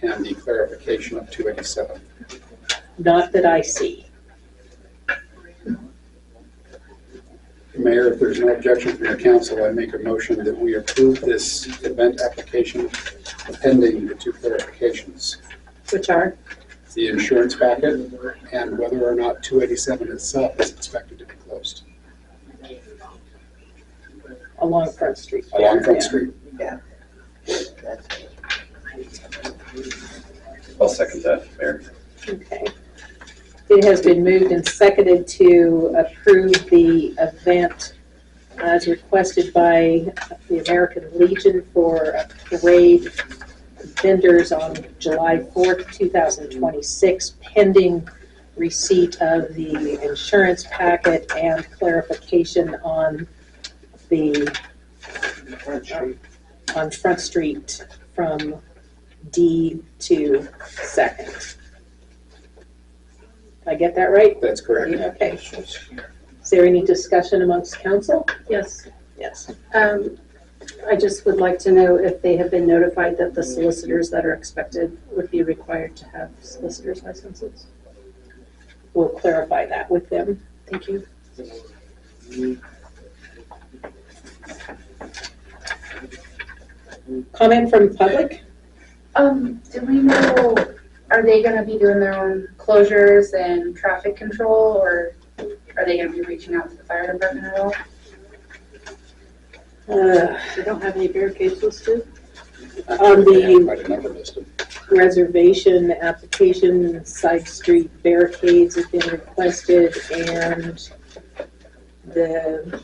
and the clarification of 287. Not that I see. Mayor, if there's no objection from the council, I make a motion that we approve this event application pending the two clarifications. Which are? The insurance packet and whether or not 287 itself is expected to be closed. Along Front Street. Along Front Street. Yeah. I'll second that, Mayor. Okay. It has been moved and seconded to approve the event as requested by the American Legion for a parade vendors on July 4th, 2026, pending receipt of the insurance packet and clarification on the on Front Street from D to 2nd. Did I get that right? That's correct. Okay. Is there any discussion amongst council? Yes. Yes. I just would like to know if they have been notified that the solicitors that are expected would be required to have solicitors licenses. We'll clarify that with them. Thank you. Comment from the public? Do we know, are they gonna be doing their own closures and traffic control, or are they gonna be reaching out to the fire department at all? They don't have any barricades listed? On Yeah, the quite a number listed. reservation application, side street barricades have been requested, and the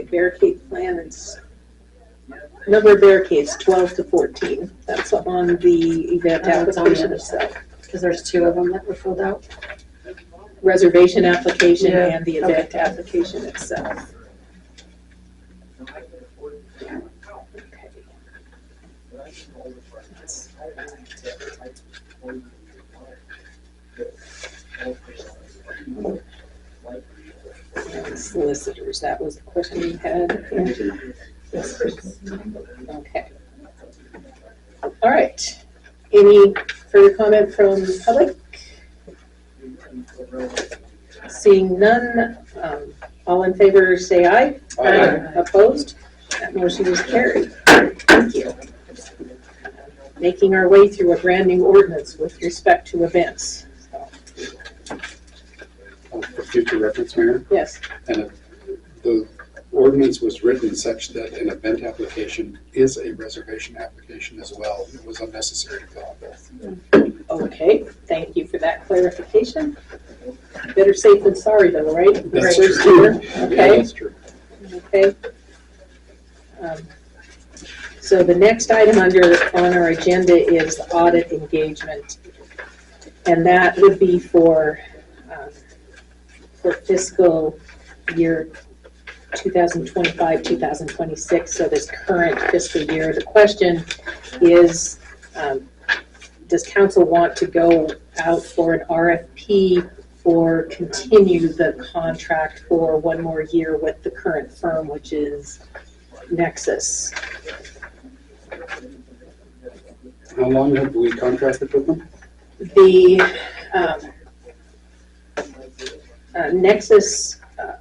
barricade plan is number of barricades 12 to 14. That's on the event That's on the application other itself. Because there's two of them that were filled out. Reservation application Yeah, and the event application itself. And solicitors, that was the question you had. Okay. All right. Any further comment from the public? Seeing none, all in favor say aye. Aye. Opposed? That motion is carried. Thank you. Making our way through a brand new ordinance with respect to events. For future reference, Mayor, Yes, and the ordinance was written such that an event application is a reservation application as well. It was unnecessary to fill out both. okay, thank you for that clarification. Better safe than sorry though, right? That's Right. true. Yeah, Okay, that's true. okay. So the next item on our agenda is audit engagement. And that would be for fiscal year 2025, 2026, so this current fiscal year. The question is, does council want to go out for an RFP or continue the contract for one more year with the current firm, which is Nexus? How long have we contracted with them? The Nexus, a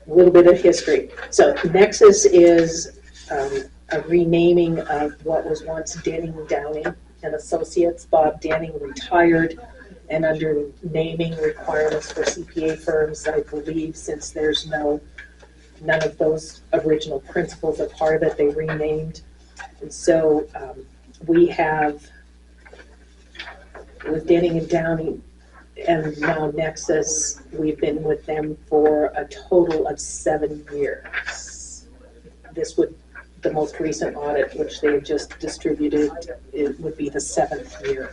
little bit of history. So Nexus is a renaming of what was once Denning, Downing and Associates. Bob Denning retired, and under naming requirements for CPA firms, I believe since there's none of those original principles are part of it, they renamed. And so we have, with Denning and Downing and now Nexus, we've been with them for a total of 7 years. This would, the most recent audit, which they have just distributed, it would be the 7th year.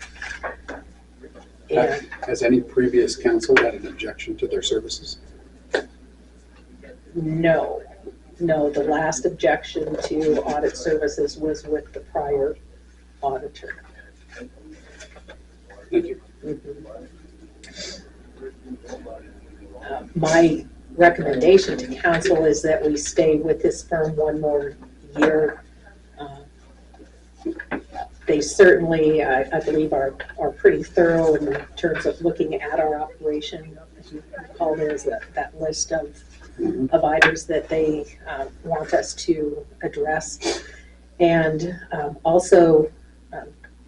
And Has any previous council had an objection to their services? no, the last objection to audit services was with the prior auditor. Thank you. My recommendation to council is that we stay with this firm one more year. They certainly, I believe, are pretty thorough in terms of looking at our operation. As you recall, there's that list of items that they want us to address. And also,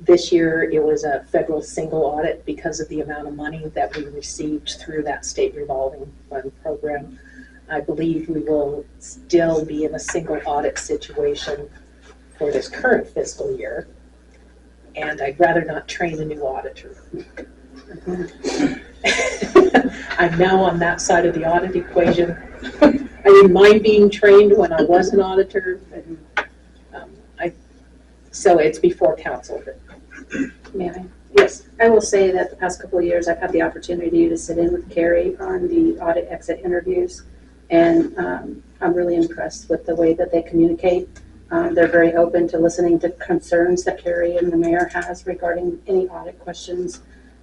this year it was a federal single audit because of the amount of money that we received through that state revolving fund program. I believe we will still be in a single audit situation for this current fiscal year. And I'd rather not train a new auditor. I'm now on that side of the audit equation. I didn't mind being trained when I was an auditor, and so it's before council. May I? Yes. I will say that the past couple of years, I've had the opportunity to sit in with Carrie on the audit exit interviews, and I'm really impressed with the way that they communicate. They're very open to listening to concerns that Carrie and the mayor has regarding any audit questions,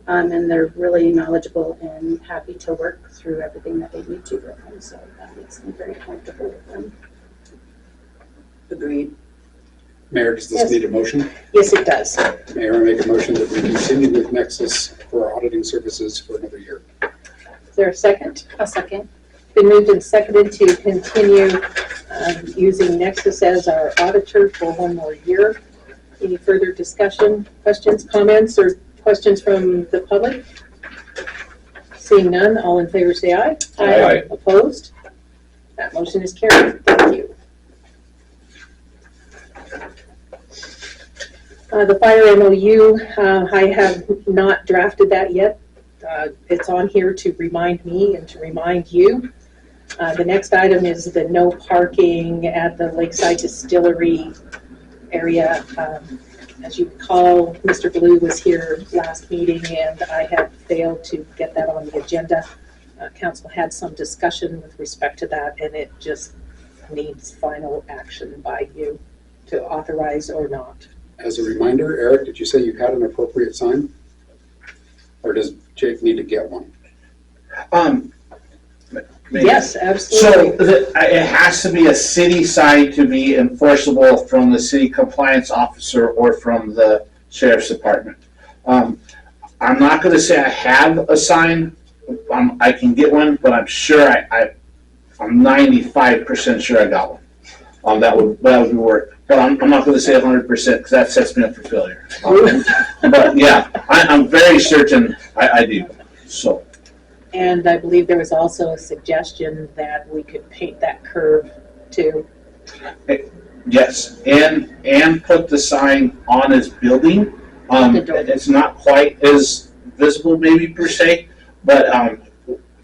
and they're really knowledgeable and happy to work through everything that they need to with them, so that makes me very comfortable with them. Agreed. Mayor, does this Yes. need a motion? Yes, it does. Mayor, I make a motion that we continue with Nexus for auditing services for another year. Is there a second? A second. Been moved and seconded to continue using Nexus as our auditor for one more year. Any further discussion, questions, comments, or questions from the public? Seeing none, all in favor say aye. Aye. Opposed? That motion is carried. Thank you. The fire MOU, I have not drafted that yet. It's on here to remind me and to remind you. The next item is the no parking at the Lakeside Distillery area. As you recall, Mr. Blue was here last meeting and I had failed to get that on the agenda. Council had some discussion with respect to that and it just needs final action by you to authorize or not. As a reminder, Eric, did you say you had an appropriate sign? Or does Jake need to get one? Maybe. Yes, So absolutely. it has to be a city sign to be enforceable from the city compliance officer or from the sheriff's department. I'm not going to say I have a sign. I can get one, but I'm sure I'm 95% sure I got one. That would work. But I'm not going to say 100% because that sets me up for failure. But yeah, I'm very certain I do. So. And I believe there was also a suggestion that we could paint that curve too. Yes, and put the sign on his building. The door. It's not quite as visible maybe per se, but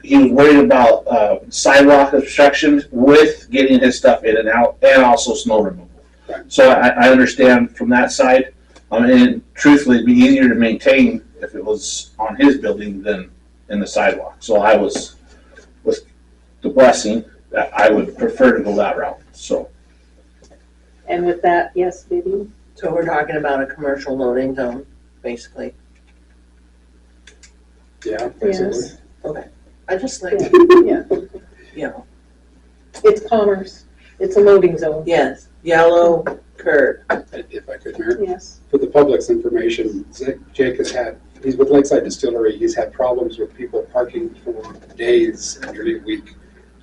he was worried about sidewalk obstruction with getting his stuff in and out, and also snow removal. Right. So I understand from that side, and truthfully, it'd be easier to maintain if it was on his building than in the sidewalk. So I was, with the blessing, that I would prefer to go that route, so. And with that, yes, Vivian? So we're talking about a commercial loading zone, basically. Yeah, basically. Yes. Okay. I just like, Yeah, you know, it's commerce. It's a loading zone. yes, yellow curb. If I could, Mayor. Yes. For the public's information, Jake he's with Lakeside Distillery, he's had problems with people parking for days, nearly a week,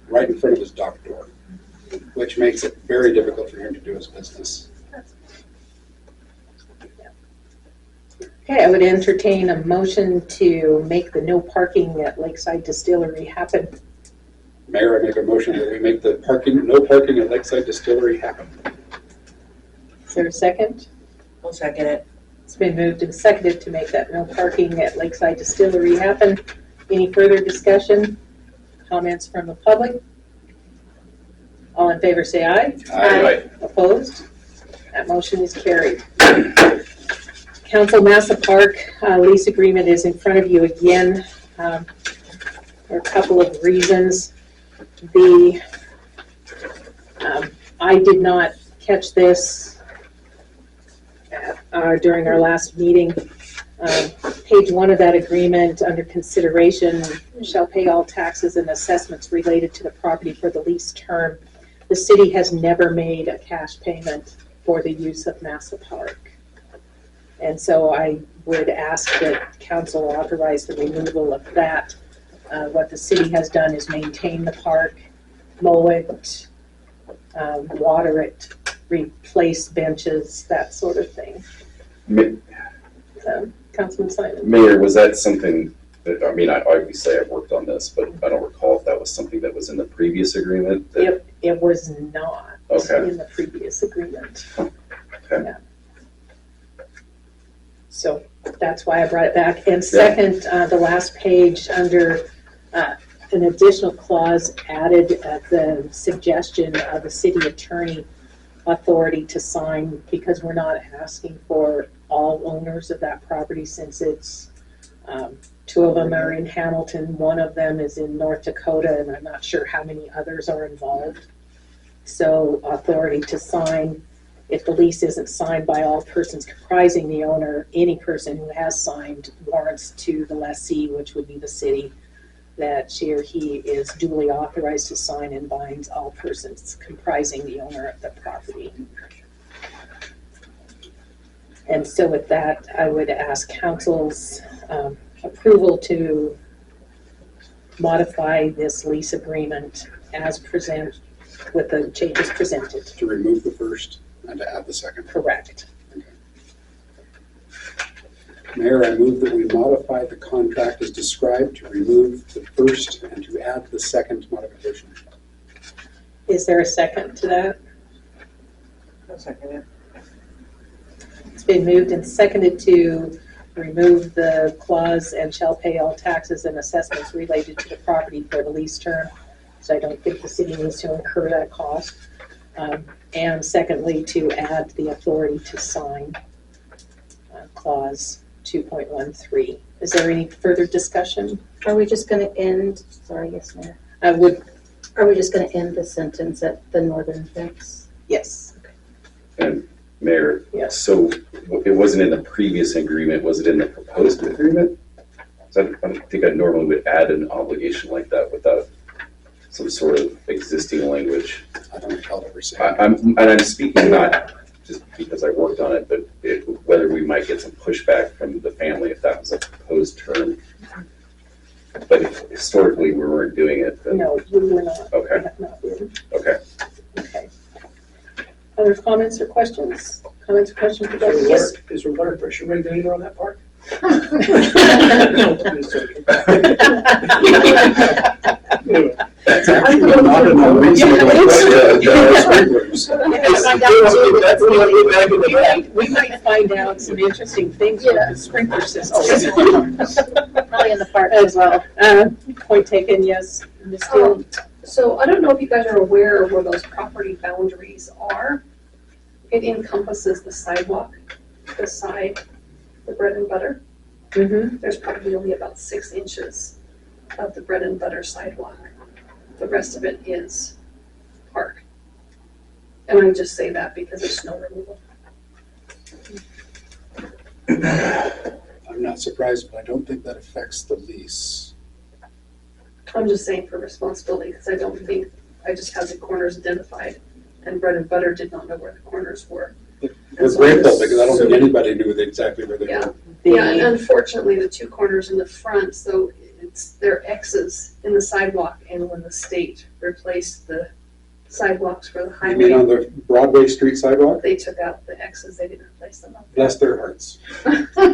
right in front of his dock door, which makes it very difficult for him to do his business. Okay, I would entertain a motion to make the no parking at Lakeside Distillery happen. Mayor, I make a motion that we make the no parking at Lakeside Distillery happen. Is there a second? I'll second it. It's been moved and seconded to make that no parking at Lakeside Distillery happen. Any further discussion? Comments from the public? All in favor say aye. Aye. Opposed? That motion is carried. Council Massa Park lease agreement is in front of you again for a couple of reasons. I did not catch this during our last meeting. Page 1 of that agreement, under consideration, shall pay all taxes and assessments related to the property for the lease term. the city has never made a cash payment for the use of Massa Park. And so I would ask that council authorize the removal of that. What the city has done is maintain the park, mow it, water it, replace benches, that sort of thing. Councilman Simon? Mayor, was that something that, I mean, obviously I've worked on this, but I don't recall if that was something that was in the previous agreement? that- It was not Okay. in the previous agreement. Okay. Yeah. So that's why I brought it back. And second, the last page under an additional clause added at the suggestion of the city attorney authority to sign, because we're not asking for all owners of that property, since it's, two of them are in Hamilton, one of them is in North Dakota, and I'm not sure how many others are involved. So authority to sign, if the lease isn't signed by all persons comprising the owner, any person who has signed warrants to the lessee, which would be the city, that she or he is duly authorized to sign and binds all persons comprising the owner of the property. And so with that, I would ask council's approval to modify this lease agreement as presented, with the changes presented. To remove the first and to add the second. Correct. Mayor, I move that we modify the contract as described to remove the first and to add the second modification. Is there a second to that? I'll second it. It's been moved and seconded to remove the clause and shall pay all taxes and assessments related to the property for the lease term. So I don't think the city needs to incur that cost. And secondly, to add the authority to sign clause 2.13. Is there any further discussion? Are we just gonna end, sorry, yes, Mayor, I would, are we just gonna end the sentence at the northern fence? yes. And Mayor? Yes. So it wasn't in the previous agreement, was it in the proposed agreement? So I don't think I normally would add an obligation like that without some sort of existing language. I don't recall ever saying. I'm speaking not just because I worked on it, but whether we might get some pushback from the family if that was a proposed term. But if historically we weren't doing it, then, No, we were not. Okay. We have not been. okay. Okay. Other comments or questions? Comments or questions for Doug? Yes. Is there water pressure regulator on that park? Anyway, Not an unreasonable question. Sprinklers. We might find out some interesting things with the sprinkler system. Probably in the park as well. Point taken, yes. Ms. Steele? So I don't know if you guys are aware of where those property boundaries are. It encompasses the sidewalk, the side, the bread and butter. Mm-hmm. There's probably only about 6 inches of the bread and butter sidewalk. The rest of it is park. And I just say that because of snow removal. I'm not surprised, but I don't think that affects the lease. I'm just saying for responsibility, because I don't think, I just have the corners identified, and bread and butter did not know where the corners were. We're grateful because I don't think anybody knew exactly where they Yeah. were. Yeah, and unfortunately, the 2 corners in the front, so they're X's in the sidewalk, and when the state replaced the sidewalks for the You mean highway, on the Broadway Street sidewalk? they took out the X's, they didn't replace them. Bless their hearts.